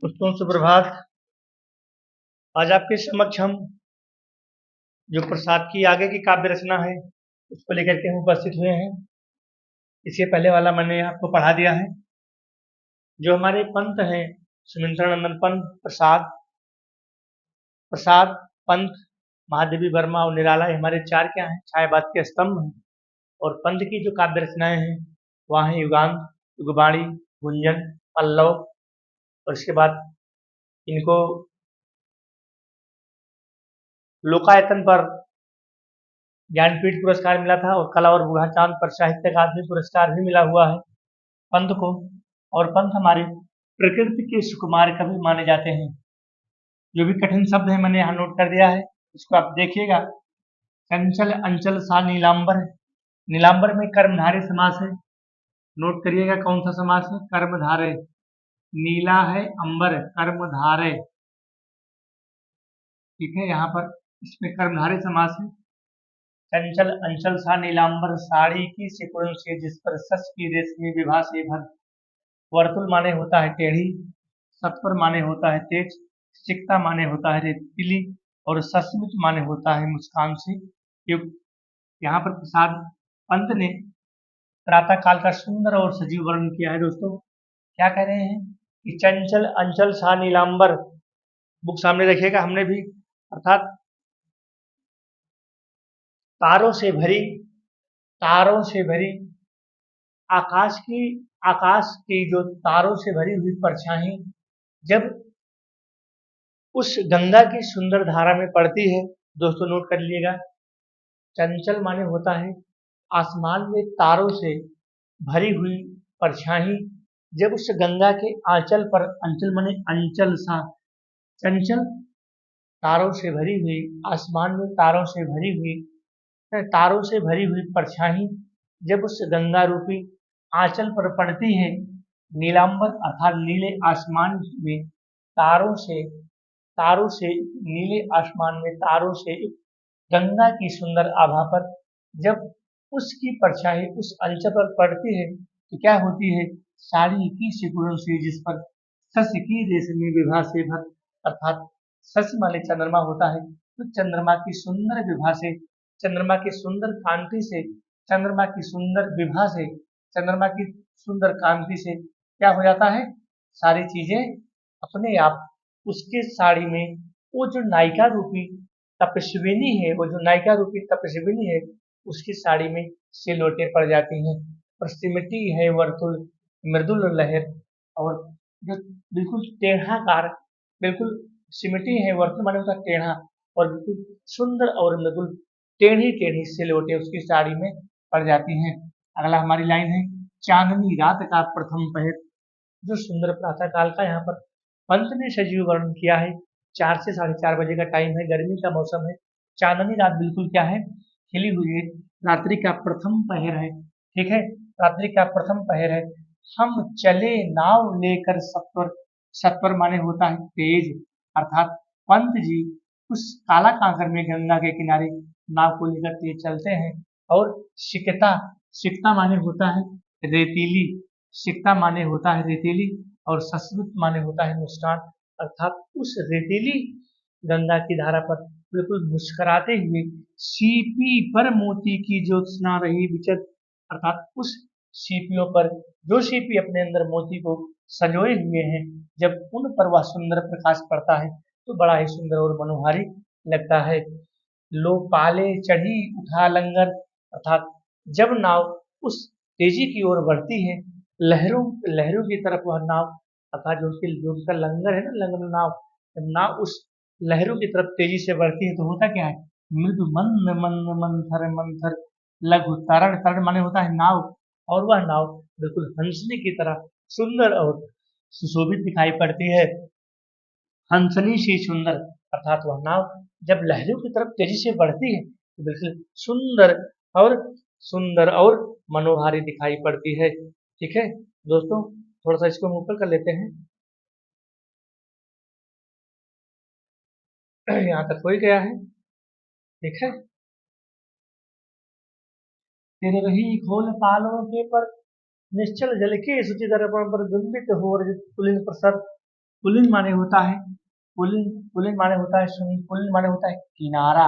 दोस्तों सुप्रभात। आज आपके समक्ष हम जो प्रसाद की आगे की काव्य रचना है उसको लेकर के हम उपस्थित हुए हैं। इससे पहले वाला मैंने आपको पढ़ा दिया है। जो हमारे पंत हैं सुमित्रानंदन पंत, प्रसाद प्रसाद पंत, महादेवी वर्मा और निराला, ये हमारे चार क्या हैं, छायावाद के स्तंभ हैं। और पंत की जो काव्य रचनाएं हैं वह हैं युगांत, युगवाणी, गुंजन, पल्लव। और इसके बाद इनको लोकायतन पर ज्ञानपीठ पुरस्कार मिला था और कला और बूढ़ा चांद पर साहित्य अकादमी पुरस्कार भी मिला हुआ है पंत को। और पंत हमारे प्रकृति के सुकुमार कवि माने जाते हैं। जो भी कठिन शब्द है मैंने यहाँ नोट कर दिया है, इसको आप देखिएगा। चंचल अंचल सा नीलांबर, नीलांबर में कर्मधारय समास है। नोट करिएगा कौन सा समास है, कर्मधारय। नीला है अंबर, कर्मधारय, ठीक है। यहाँ पर इसमें कर्मधारय समास है। चंचल अंचल सा नीलांबर, साड़ी की सिकुड़न से जिस पर सस की रेशमी विभा से भर। वर्तुल माने होता है टेढ़ी, सत्वर माने होता है तेज, सिकता माने होता है रेतीली, और सस्मित माने होता है मुस्कान से युक्त। यहाँ पर प्रसाद पंत ने प्रातः काल का सुंदर और सजीव वर्णन किया है। दोस्तों क्या कह रहे हैं कि चंचल अंचल सा नीलांबर, बुक सामने रखिएगा हमने भी, अर्थात तारों से भरी, तारों से भरी आकाश की जो तारों से भरी हुई परछाई जब उस गंगा की सुंदर धारा में पड़ती है। दोस्तों नोट कर लीजिएगा, चंचल माने होता है आसमान में तारों से भरी हुई परछाई जब उस गंगा के आंचल पर, अंचल माने अंचल सा, चंचल तारों से भरी हुई, आसमान में तारों से भरी हुई परछाई जब उस गंगा रूपी आंचल पर पड़ती है। नीलांबर अर्थात नीले आसमान में तारों से, नीले आसमान में तारों से गंगा की सुंदर आभा पर जब उसकी परछाई उस अंचल पर पड़ती है तो क्या होती है, साड़ी की सिकुड़न से जिस पर सस की रेशमी विभा से भर, अर्थात सस माने चंद्रमा होता है, तो चंद्रमा की सुंदर विभा से, चंद्रमा की सुंदर कांति से, चंद्रमा की सुंदर विभा से, चंद्रमा की सुंदर कांति से क्या हो जाता है, सारी चीजें अपने आप उसके साड़ी में, वो जो नायिका रूपी तपस्विनी है, वो जो नायिका रूपी तपस्विनी है उसकी साड़ी में सिलवटें पड़ जाती हैं। और सिमटी है वर्तुल मृदुल लहर, और जो बिल्कुल टेढ़ाकार, बिल्कुल सिमटी है वर्तुल माने होता टेढ़ा, और बिल्कुल सुंदर और मृदुल टेढ़ी टेढ़ी सिलवटें उसकी साड़ी में पड़ जाती हैं। अगला हमारी लाइन है, चांदनी रात का प्रथम पहर। जो सुंदर प्रातः काल का यहाँ पर पंत ने सजीव वर्णन किया है। 4 से 4:30 बजे का टाइम है, गर्मी का मौसम है, चांदनी रात बिल्कुल क्या है, खिली हुई है, रात्रि का प्रथम पहर है, ठीक है, रात्रि का प्रथम पहर है। हम चले नाव लेकर सत्वर, सत्वर माने होता है तेज, अर्थात पंत जी उस काला कांकर में गंगा के किनारे नाव को लेकर तेज चलते हैं। और सिकता, सिकता माने होता है रेतीली, सिकता माने होता है रेतीली, और सस्मित माने होता है मुस्कान, अर्थात उस रेतीली गंगा की धारा पर बिल्कुल मुस्कुराते हुए सीपी पर मोती की ज्योत्सना रही विचर, अर्थात उस सीपियों पर, जो सीपी अपने अंदर मोती को संजोए हुए हैं, जब उन पर वह सुंदर प्रकाश पड़ता है तो बड़ा ही सुंदर और मनोहारी लगता है। लो पाले चढ़ी उठा लंगर, अर्थात जब नाव उस तेजी की ओर बढ़ती है, लहरों लहरों की तरफ वह नाव, अर्थात जो उसका लंगर है ना, लंगर नाव, जब नाव उस लहरों की तरफ तेजी से बढ़ती है तो होता क्या है, मृदु मंद मंद मंथर मंथर लघु तरण, तरण माने होता है नाव, और वह नाव बिल्कुल हंसने की तरह सुंदर और सुशोभित दिखाई पड़ती है। हंसनी सी सुंदर, अर्थात वह नाव जब लहरों की तरफ तेजी से बढ़ती है तो बिल्कुल और सुंदर और मनोहारी दिखाई पड़ती है, ठीक है। दोस्तों थोड़ा सा इसको हम ऊपर कर लेते हैं। यहाँ तक हो ही गया है, ठीक है। तेरे रही खोल पालों के पर निश्चल जल के सुचि दर्पण पर बिंबित हो रजत पुलिन प्रसर। पुलिन माने होता है पुलिन पुलिन माने होता है स्विमिंग, पुलिन माने होता है किनारा,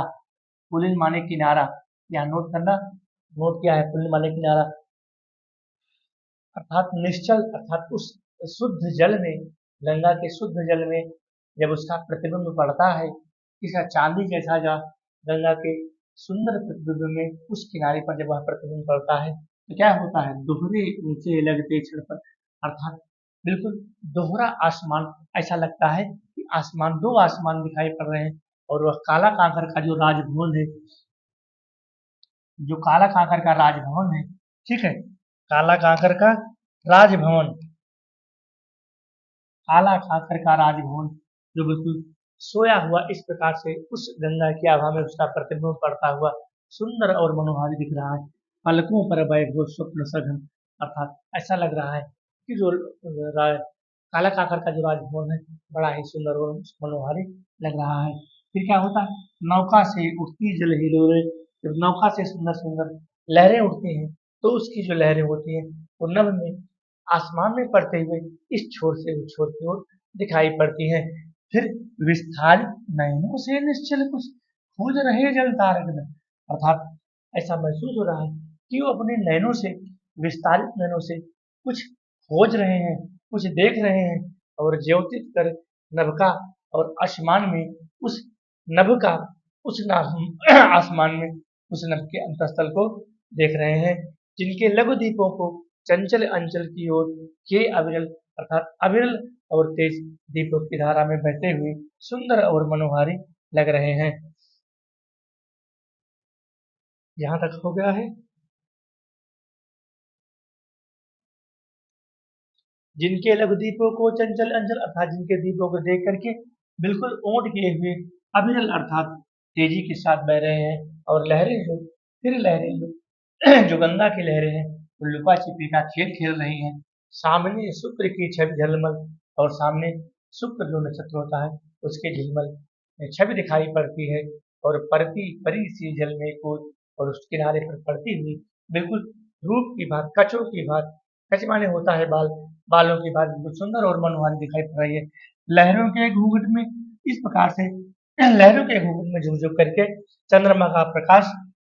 पुलिन माने किनारा। यहाँ नोट करना, नोट क्या है पुलिन माने किनारा। अर्थात निश्चल, अर्थात उस शुद्ध जल में, गंगा के शुद्ध जल में जब उसका प्रतिबिंब पड़ता है, इसका चांदी जैसा जा गंगा के सुंदर प्रतिबिंब में उस किनारे पर जब वह प्रतिबिंब पड़ता है तो क्या होता है, दोहरे ऊंचे लगते क्षण पर, अर्थात बिल्कुल दोहरा आसमान, ऐसा लगता है कि आसमान, दो आसमान दिखाई पड़ रहे हैं। और वह काला कांकर का जो राजभवन है, जो काला कांकर का राजभवन है, ठीक है, काला कांकर का राजभवन, काला कांकर का राजभवन जो बिल्कुल सोया हुआ इस प्रकार से उस गंगा की आभा में उसका प्रतिबिंब पड़ता हुआ सुंदर और मनोहारी दिख रहा है। पलकों पर वैभव स्वप्न सघन, अर्थात ऐसा लग रहा है कि जो काला कांकर का जो राजभवन है बड़ा ही सुंदर और मनोहारी लग रहा है। फिर क्या होता है, नौका से उठती जल हिलोरे, जब नौका से सुंदर सुंदर लहरें उठती हैं तो उसकी जो लहरें होती हैं वो नभ में आसमान में पड़ते हुए इस छोर से उस छोर की ओर दिखाई पड़ती हैं। फिर विस्तारित नयनों से निश्चल कुछ खोज रहे जल तारक, अर्थात ऐसा महसूस हो रहा है कि वो अपने नयनों से, विस्तारित नयनों से कुछ खोज रहे हैं, कुछ देख रहे हैं और ज्योतित कर नभ का और आसमान में उस नभ का, उस आसमान में उस नभ के अंतस्थल को देख रहे हैं, जिनके लघु दीपों को चंचल अंचल की ओर के अविरल, अर्थात अविरल और तेज दीपों की धारा में बहते हुए सुंदर और मनोहारी लग रहे हैं। यहाँ तक हो गया है। जिनके लघु दीपों को चंचल अंचल, अर्थात जिनके दीपों को देख करके बिल्कुल ओट किए हुए अविरल, अर्थात तेजी के साथ बह रहे हैं, और लहरें जो, फिर लहरें जो जो गंगा की लहरें हैं वो लुका छिपी का खेल खेल रही हैं। सामने शुक्र की छवि झलमल, और सामने शुक्र जो नक्षत्र होता है उसकी झिलमल छवि दिखाई पड़ती है, और पड़ती परी सी जल में कूद, और उस किनारे पर पड़ती हुई बिल्कुल रूप की बात, कचों की बात, कच माने होता है बाल, बालों की बात बिल्कुल सुंदर और मनोहारी दिखाई पड़ रही है। लहरों के घूंघट में इस प्रकार से, लहरों के घूंघट में झुक झुक करके चंद्रमा का प्रकाश,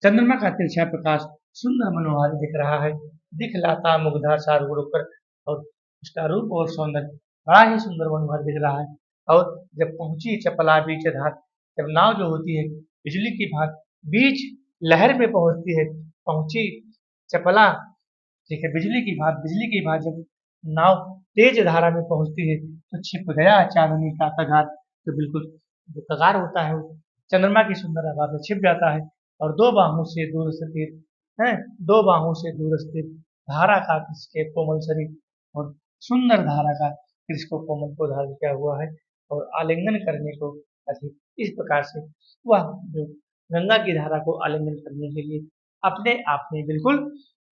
चंद्रमा का तिरछा प्रकाश सुंदर मनोहारी दिख रहा है। दिखलाता मुग्धा चारू ओर पर, और उसका रूप और सौंदर्य बड़ा ही सुंदर मनोहर दिख रहा है। और जब पहुंची चपला बीच धार, जब नाव जो होती है बिजली की भांति बीच लहर में पहुंचती है, पहुंची चपला, ठीक है, बिजली की भांति जब नाव तेज धारा में पहुंचती है तो छिप गया चांदनी का कगार, तो बिल्कुल जो कगार होता है वो चंद्रमा की सुंदर आभा में छिप जाता है। और दो बाहों से दूर स्थित है, दो बाहों से दूर स्थित धारा का किसके कोमल शरीर, और सुंदर धारा का किसको कोमल को धारण किया हुआ है, और आलिंगन करने को अधिक इस प्रकार से वह जो गंगा की धारा को आलिंगन करने के लिए अपने आप में बिल्कुल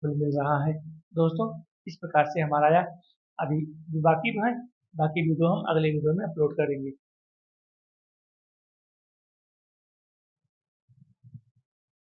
खुल मिल रहा है। दोस्तों, इस प्रकार से हमारा यह अभी बाकी है, बाकी वीडियो हम अगले वीडियो में अपलोड करेंगे।